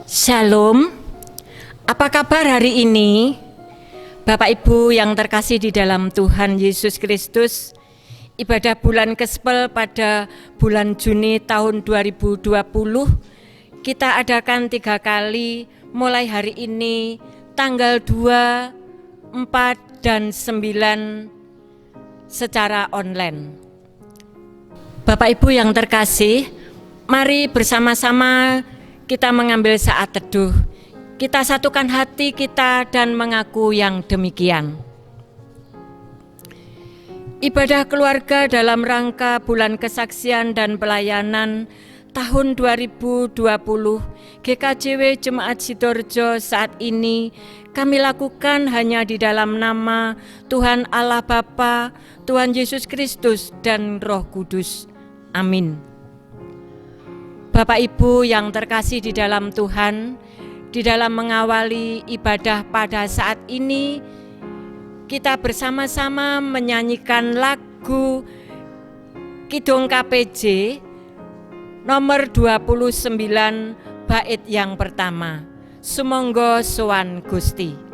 Shalom, apa kabar hari ini? Bapak Ibu yang terkasih di dalam Tuhan Yesus Kristus, ibadah bulan Kespel pada bulan Juni tahun 2020 kita adakan 3 kali mulai hari ini tanggal 2, 4, dan 9 secara online. Bapak Ibu yang terkasih, mari bersama-sama kita mengambil saat teduh, kita satukan hati kita dan mengaku yang demikian. Ibadah keluarga dalam rangka bulan kesaksian dan pelayanan tahun 2020 GKJW Jemaat Sidoarjo saat ini kami lakukan hanya di dalam nama Tuhan Allah Bapa, Tuhan Yesus Kristus dan Roh Kudus. Amin. Bapak Ibu yang terkasih di dalam Tuhan, di dalam mengawali ibadah pada saat ini, kita bersama-sama menyanyikan lagu Kidung KPJ nomor 29 bait yang pertama, Sumangga Sowan Gusti.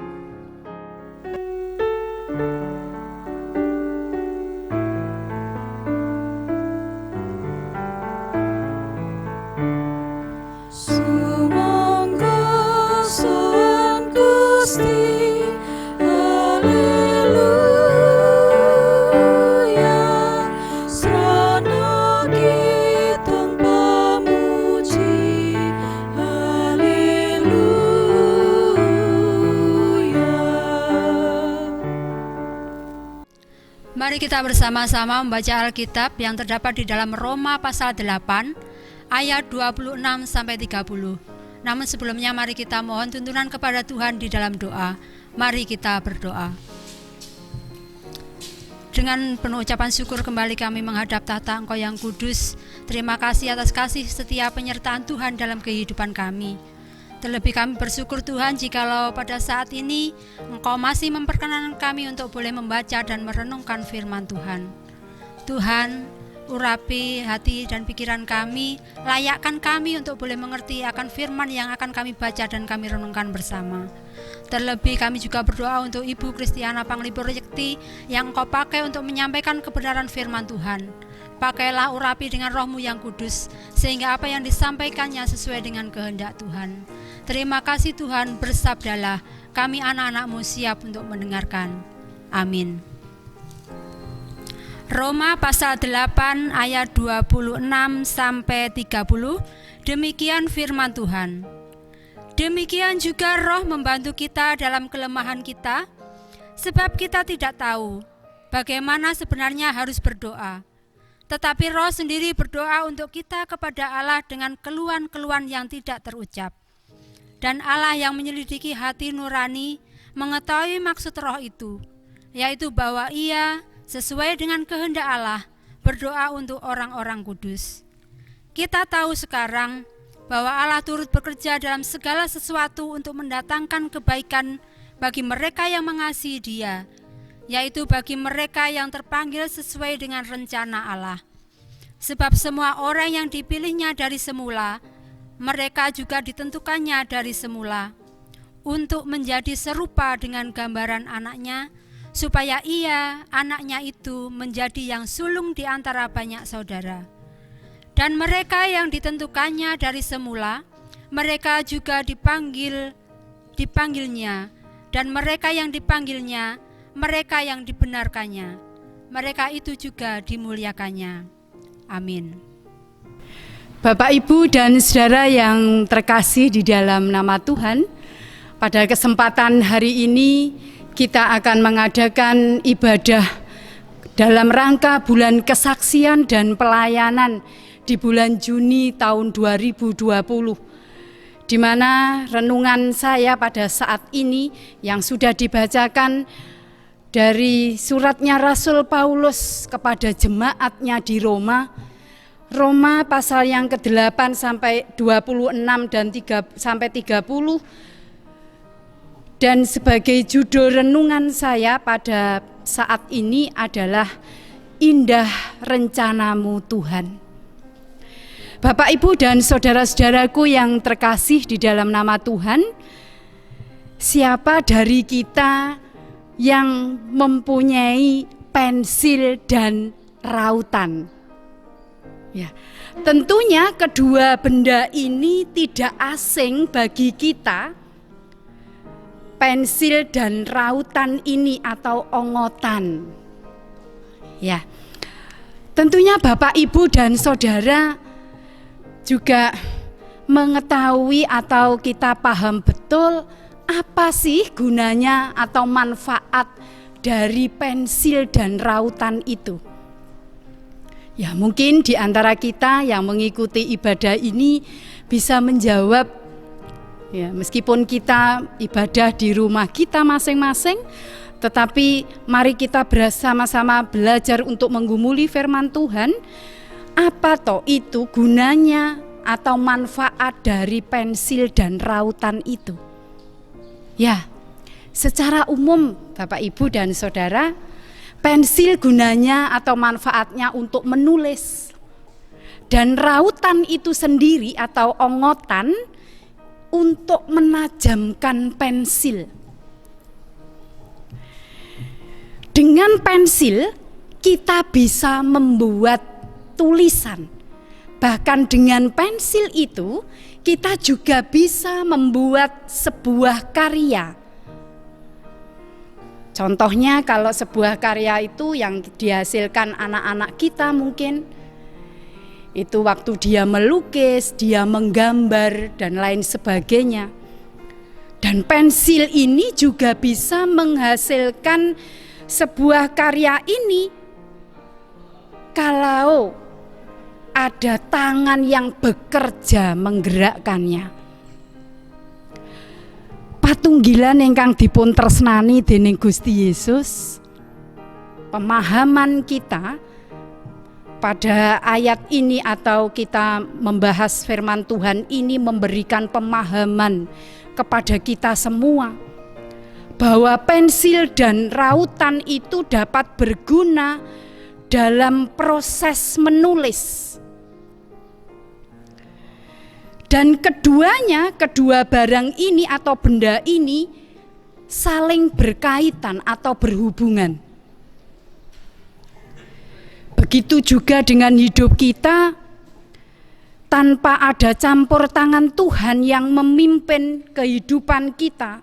Mari kita bersama-sama membaca Alkitab yang terdapat di dalam Roma pasal 8 ayat 26 sampai 30. Namun sebelumnya mari kita mohon tuntunan kepada Tuhan di dalam doa. Mari kita berdoa. Dengan penuh ucapan syukur kembali kami menghadap tahta Engkau yang kudus. Terima kasih atas kasih setia penyertaan Tuhan dalam kehidupan kami. Terlebih kami bersyukur Tuhan jikalau pada saat ini Engkau masih memperkenankan kami untuk boleh membaca dan merenungkan firman Tuhan. Tuhan, urapi hati dan pikiran kami, layakkan kami untuk boleh mengerti akan firman yang akan kami baca dan kami renungkan bersama. Terlebih kami juga berdoa untuk Ibu Kristiana Panglipur Yekti yang Engkau pakai untuk menyampaikan kebenaran firman Tuhan. Pakailah urapi dengan Roh-Mu yang kudus, sehingga apa yang disampaikannya sesuai dengan kehendak Tuhan. Terima kasih Tuhan, bersabdalah, kami anak-anak-Mu siap untuk mendengarkan. Amin. Roma pasal 8 ayat 26 sampai 30, demikian firman Tuhan. Demikian juga Roh membantu kita dalam kelemahan kita, sebab kita tidak tahu bagaimana sebenarnya harus berdoa. Tetapi Roh sendiri berdoa untuk kita kepada Allah dengan keluhan-keluhan yang tidak terucap. Dan Allah yang menyelidiki hati nurani mengetahui maksud Roh itu, yaitu bahwa Ia sesuai dengan kehendak Allah berdoa untuk orang-orang kudus. Kita tahu sekarang bahwa Allah turut bekerja dalam segala sesuatu untuk mendatangkan kebaikan bagi mereka yang mengasihi Dia, yaitu bagi mereka yang terpanggil sesuai dengan rencana Allah. Sebab semua orang yang dipilihnya dari semula, mereka juga ditentukannya dari semula untuk menjadi serupa dengan gambaran anaknya, supaya ia, anaknya itu, menjadi yang sulung di antara banyak saudara. Dan mereka yang ditentukannya dari semula, mereka juga dipanggilnya, dan mereka yang dipanggilnya, mereka yang dibenarkannya, mereka itu juga dimuliakannya. Amin. Bapak, Ibu, dan saudara yang terkasih di dalam nama Tuhan, pada kesempatan hari ini kita akan mengadakan ibadah dalam rangka bulan kesaksian dan pelayanan di bulan Juni tahun 2020, di mana renungan saya pada saat ini yang sudah dibacakan dari suratnya Rasul Paulus kepada jemaatnya di Roma, Roma pasal yang ke-8 sampai 26 dan 3 sampai 30. Dan sebagai judul renungan saya pada saat ini adalah Indah Rencanamu Tuhan. Bapak, Ibu, dan saudara-saudaraku yang terkasih di dalam nama Tuhan, siapa dari kita yang mempunyai pensil dan rautan? Ya, tentunya kedua benda ini tidak asing bagi kita. Pensil dan rautan ini atau ongotan. Ya, tentunya Bapak, Ibu, dan saudara juga mengetahui atau kita paham betul apa sih gunanya atau manfaat dari pensil dan rautan itu. Ya, mungkin di antara kita yang mengikuti ibadah ini bisa menjawab, ya, meskipun kita ibadah di rumah kita masing-masing, tetapi mari kita bersama-sama belajar untuk menggumuli firman Tuhan. Apa toh itu gunanya atau manfaat dari pensil dan rautan itu? Ya, secara umum Bapak, Ibu, dan saudara, pensil gunanya atau manfaatnya untuk menulis. Dan rautan itu sendiri atau ongotan untuk menajamkan pensil. Dengan pensil kita bisa membuat tulisan. Bahkan dengan pensil itu kita juga bisa membuat sebuah karya. Contohnya kalau sebuah karya itu yang dihasilkan anak-anak kita mungkin itu waktu dia melukis, dia menggambar dan lain sebagainya. Dan pensil ini juga bisa menghasilkan sebuah karya ini kalau ada tangan yang bekerja menggerakkannya. Patunggilan ingkang dipun tresnani dening Gusti Yesus, pemahaman kita pada ayat ini atau kita membahas firman Tuhan ini memberikan pemahaman kepada kita semua bahwa pensil dan rautan itu dapat berguna dalam proses menulis. Dan keduanya, kedua barang ini atau benda ini saling berkaitan atau berhubungan. Begitu juga dengan hidup kita, tanpa ada campur tangan Tuhan yang memimpin kehidupan kita,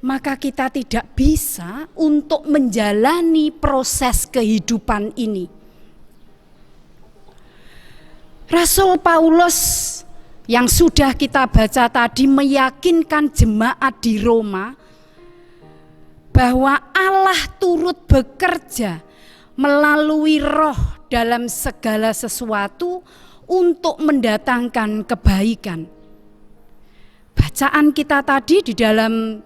maka kita tidak bisa untuk menjalani proses kehidupan ini. Rasul Paulus yang sudah kita baca tadi meyakinkan jemaat di Roma bahwa Allah turut bekerja melalui Roh dalam segala sesuatu untuk mendatangkan kebaikan. Bacaan kita tadi di dalam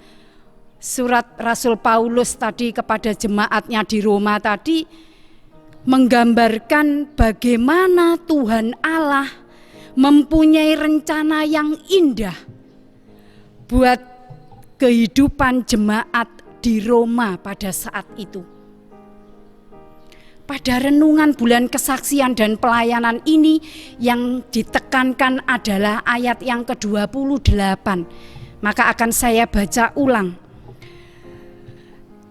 surat Rasul Paulus tadi kepada jemaatnya di Roma tadi menggambarkan bagaimana Tuhan Allah mempunyai rencana yang indah buat kehidupan jemaat di Roma pada saat itu. Pada renungan bulan kesaksian dan pelayanan ini yang ditekankan adalah ayat yang ke-28. Maka akan saya baca ulang.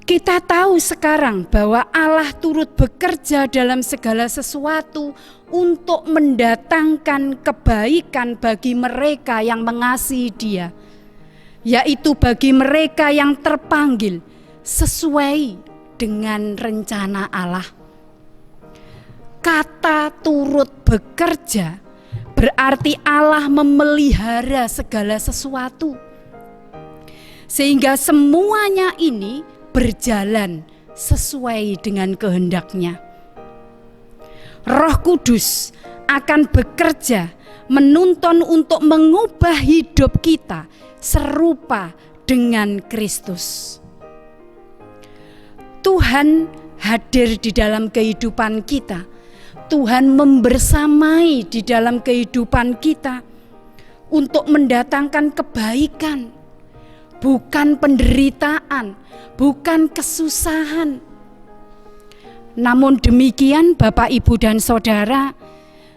Kita tahu sekarang bahwa Allah turut bekerja dalam segala sesuatu untuk mendatangkan kebaikan bagi mereka yang mengasihi Dia, yaitu bagi mereka yang terpanggil sesuai dengan rencana Allah. Kata turut bekerja berarti Allah memelihara segala sesuatu, sehingga semuanya ini berjalan sesuai dengan kehendak-Nya. Roh Kudus akan bekerja menuntun untuk mengubah hidup kita serupa dengan Kristus. Tuhan hadir di dalam kehidupan kita. Tuhan membersamai di dalam kehidupan kita untuk mendatangkan kebaikan, bukan penderitaan, bukan kesusahan. Namun demikian Bapak, Ibu, dan Saudara,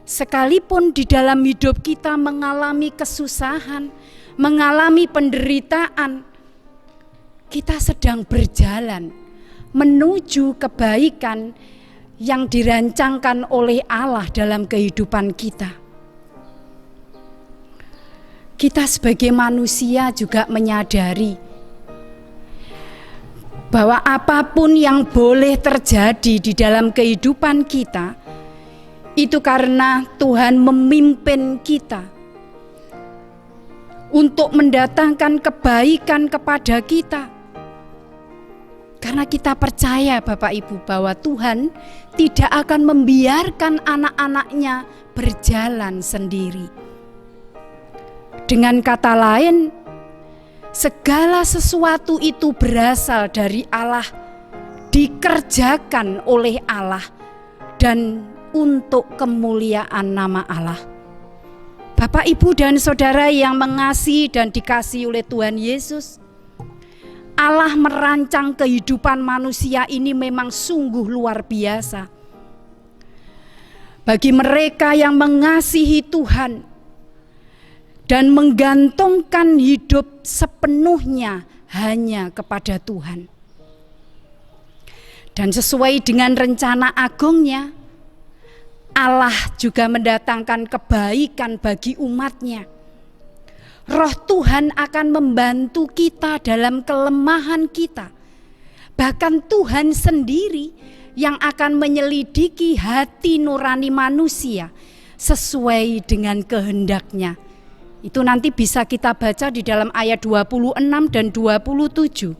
sekalipun di dalam hidup kita mengalami kesusahan, mengalami penderitaan, kita sedang berjalan menuju kebaikan yang dirancangkan oleh Allah dalam kehidupan kita. Kita sebagai manusia juga menyadari bahwa apapun yang boleh terjadi di dalam kehidupan kita, itu karena Tuhan memimpin kita untuk mendatangkan kebaikan kepada kita. Karena kita percaya Bapak Ibu bahwa Tuhan tidak akan membiarkan anak-anaknya berjalan sendiri. Dengan kata lain, segala sesuatu itu berasal dari Allah, dikerjakan oleh Allah, dan untuk kemuliaan nama Allah. Bapak, Ibu, dan saudara yang mengasihi dan dikasihi oleh Tuhan Yesus, Allah merancang kehidupan manusia ini memang sungguh luar biasa. Bagi mereka yang mengasihi Tuhan dan menggantungkan hidup sepenuhnya hanya kepada Tuhan. Dan sesuai dengan rencana agungnya, Allah juga mendatangkan kebaikan bagi umatnya. Roh Tuhan akan membantu kita dalam kelemahan kita. Bahkan Tuhan sendiri yang akan menyelidiki hati nurani manusia sesuai dengan kehendaknya. Itu nanti bisa kita baca di dalam ayat 26 dan 27.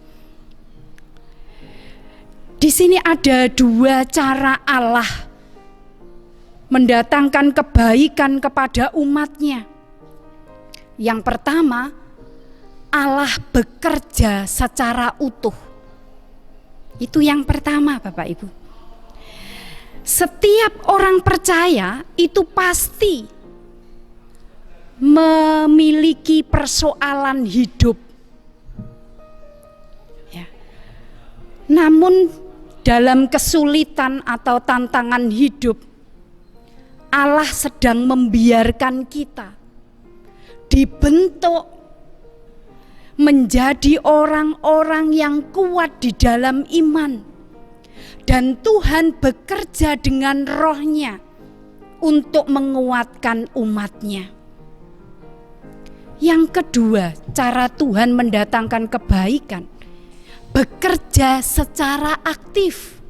Di sini ada dua cara Allah mendatangkan kebaikan kepada umatnya. Yang pertama, Allah bekerja secara utuh. Itu yang pertama, Bapak Ibu. Setiap orang percaya itu pasti memiliki persoalan hidup. Ya. Namun dalam kesulitan atau tantangan hidup, Allah sedang membiarkan kita dibentuk menjadi orang-orang yang kuat di dalam iman, dan Tuhan bekerja dengan roh-Nya untuk menguatkan umat-Nya. Yang kedua, cara Tuhan mendatangkan kebaikan, bekerja secara aktif.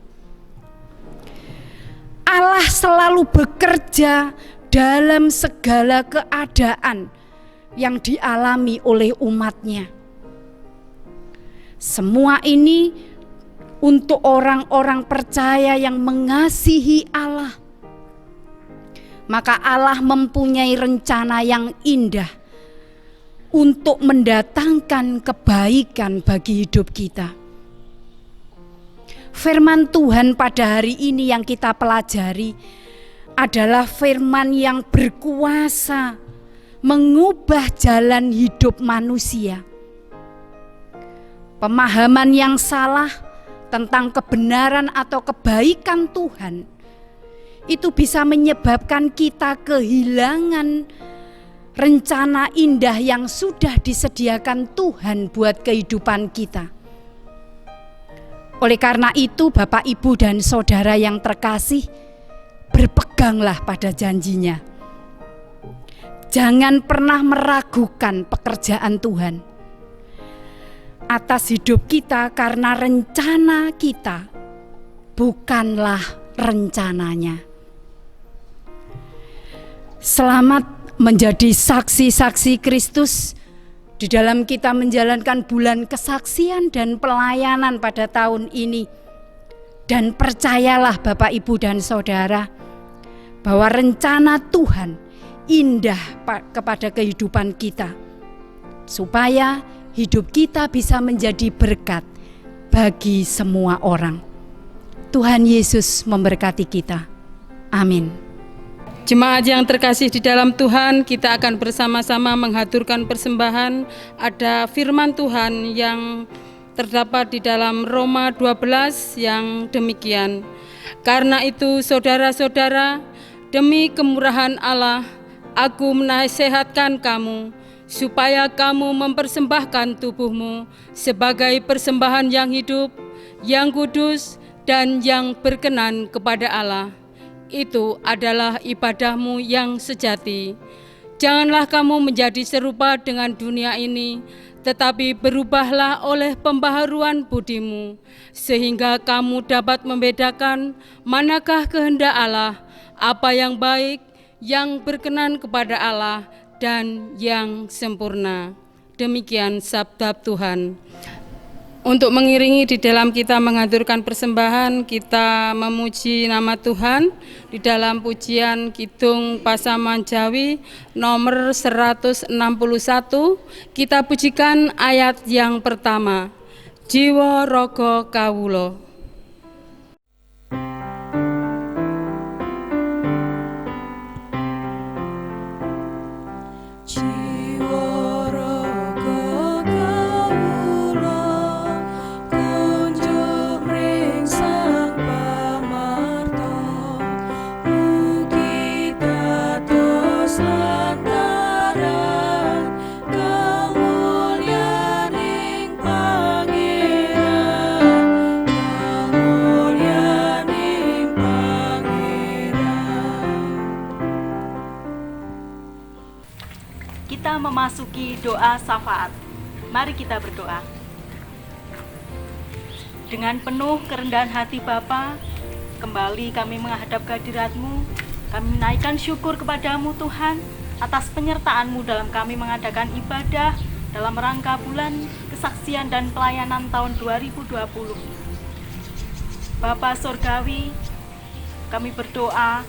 Allah selalu bekerja dalam segala keadaan yang dialami oleh umat-Nya. Semua ini untuk orang-orang percaya yang mengasihi Allah. Maka Allah mempunyai rencana yang indah untuk mendatangkan kebaikan bagi hidup kita. Firman Tuhan pada hari ini yang kita pelajari adalah firman yang berkuasa mengubah jalan hidup manusia. Pemahaman yang salah tentang kebenaran atau kebaikan Tuhan itu bisa menyebabkan kita kehilangan rencana indah yang sudah disediakan Tuhan buat kehidupan kita. Oleh karena itu, Bapak, Ibu, dan saudara yang terkasih, berpeganglah pada janjinya. Jangan pernah meragukan pekerjaan Tuhan atas hidup kita, karena rencana kita bukanlah rencananya. Selamat menjadi saksi-saksi Kristus di dalam kita menjalankan bulan kesaksian dan pelayanan pada tahun ini. Dan percayalah Bapak, Ibu, dan saudara, bahwa rencana Tuhan indah kepada kehidupan kita, supaya hidup kita bisa menjadi berkat bagi semua orang. Tuhan Yesus memberkati kita. Amin. Jemaat yang terkasih di dalam Tuhan, kita akan bersama-sama menghaturkan persembahan. Ada firman Tuhan yang terdapat di dalam Roma 12 yang demikian. Karena itu saudara-saudara, Demi kemurahan Allah, aku menasihatkan kamu supaya kamu mempersembahkan tubuhmu sebagai persembahan yang hidup, yang kudus, dan yang berkenan kepada Allah. Itu adalah ibadahmu yang sejati. Janganlah kamu menjadi serupa dengan dunia ini, tetapi berubahlah oleh pembaharuan budimu, sehingga kamu dapat membedakan manakah kehendak Allah, apa yang baik, yang berkenan kepada Allah, dan yang sempurna. Demikian sabda Tuhan. Untuk mengiringi di dalam kita mengaturkan persembahan, kita memuji nama Tuhan di dalam pujian Kidung Pasaman Jawi nomor 161. Kita pujikan ayat yang pertama, Jiwa Raga Kawula. Kita memasuki doa syafaat. Mari kita berdoa. Dengan penuh kerendahan hati Bapa, kembali kami menghadap kehadirat-Mu. Kami menaikkan syukur kepadamu Tuhan atas penyertaan-Mu dalam kami mengadakan ibadah dalam rangka bulan kesaksian dan pelayanan tahun 2020. Bapa Surgawi, kami berdoa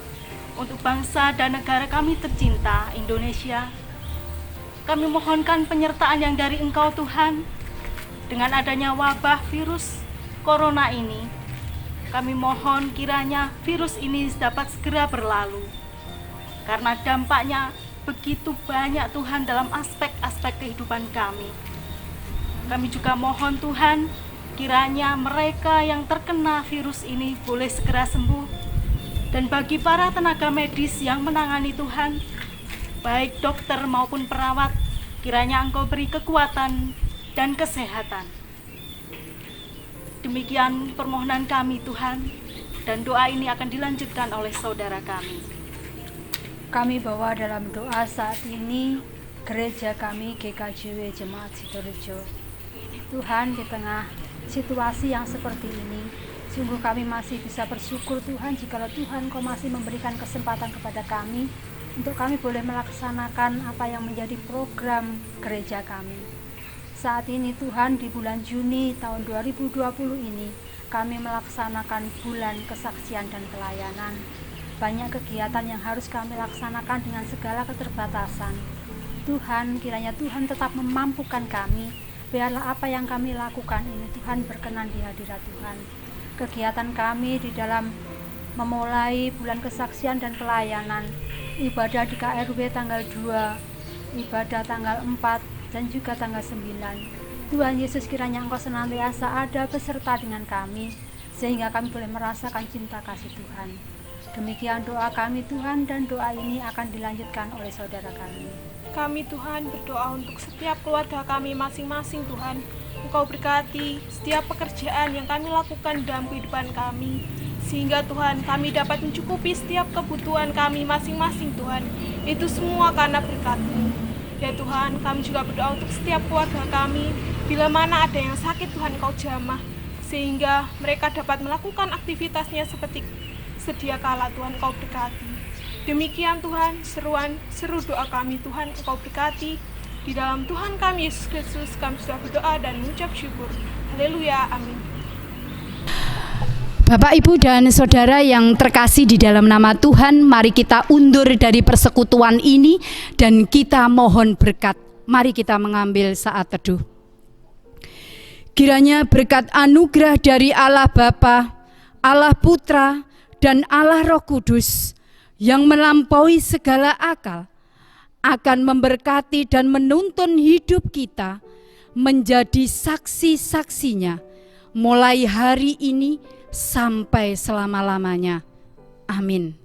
untuk bangsa dan negara kami tercinta Indonesia. Kami mohonkan penyertaan yang dari Engkau Tuhan. Dengan adanya wabah virus corona ini, kami mohon kiranya virus ini dapat segera berlalu. Karena dampaknya begitu banyak Tuhan dalam aspek-aspek kehidupan kami. Kami juga mohon Tuhan, kiranya mereka yang terkena virus ini boleh segera sembuh. Dan bagi para tenaga medis yang menangani Tuhan, baik dokter maupun perawat, kiranya Engkau beri kekuatan dan kesehatan. Demikian permohonan kami Tuhan, dan doa ini akan dilanjutkan oleh saudara kami. Kami bawa dalam doa saat ini gereja kami GKJW Jemaat Sidorejo. Tuhan, di tengah situasi yang seperti ini, sungguh kami masih bisa bersyukur Tuhan, jikalau Tuhan Kau masih memberikan kesempatan kepada kami untuk kami boleh melaksanakan apa yang menjadi program gereja kami. Saat ini Tuhan, di bulan Juni tahun 2020 ini, kami melaksanakan bulan kesaksian dan pelayanan. Banyak kegiatan yang harus kami laksanakan dengan segala keterbatasan. Tuhan, kiranya Tuhan tetap memampukan kami, biarlah apa yang kami lakukan ini Tuhan berkenan di hadirat Tuhan. Kegiatan kami di dalam memulai bulan kesaksian dan pelayanan, ibadah di KRW tanggal 2, ibadah tanggal 4, dan juga tanggal 9. Tuhan Yesus, kiranya Engkau senantiasa ada beserta dengan kami, sehingga kami boleh merasakan cinta kasih Tuhan. Demikian doa kami Tuhan, dan doa ini akan dilanjutkan oleh saudara kami. Kami Tuhan berdoa untuk setiap keluarga kami masing-masing Tuhan. Engkau berkati setiap pekerjaan yang kami lakukan dalam kehidupan kami, sehingga Tuhan kami dapat mencukupi setiap kebutuhan kami masing-masing Tuhan. Itu semua karena berkat-Mu. Ya Tuhan, kami juga berdoa untuk setiap keluarga kami, bila mana ada yang sakit Tuhan Kau jamah, sehingga mereka dapat melakukan aktivitasnya seperti sedia kala Tuhan Kau berkati. Demikian Tuhan seru doa kami Tuhan, Engkau berkati. Di dalam Tuhan kami Yesus Kristus kami sudah berdoa dan mengucap syukur. Haleluya, amin. Bapak, Ibu, dan Saudara yang terkasih di dalam nama Tuhan, mari kita undur dari persekutuan ini dan kita mohon berkat. Mari kita mengambil saat teduh. Kiranya berkat anugerah dari Allah Bapa, Allah Putra, dan Allah Roh Kudus yang melampaui segala akal akan memberkati dan menuntun hidup kita menjadi saksi-saksinya mulai hari ini sampai selama-lamanya. Amin.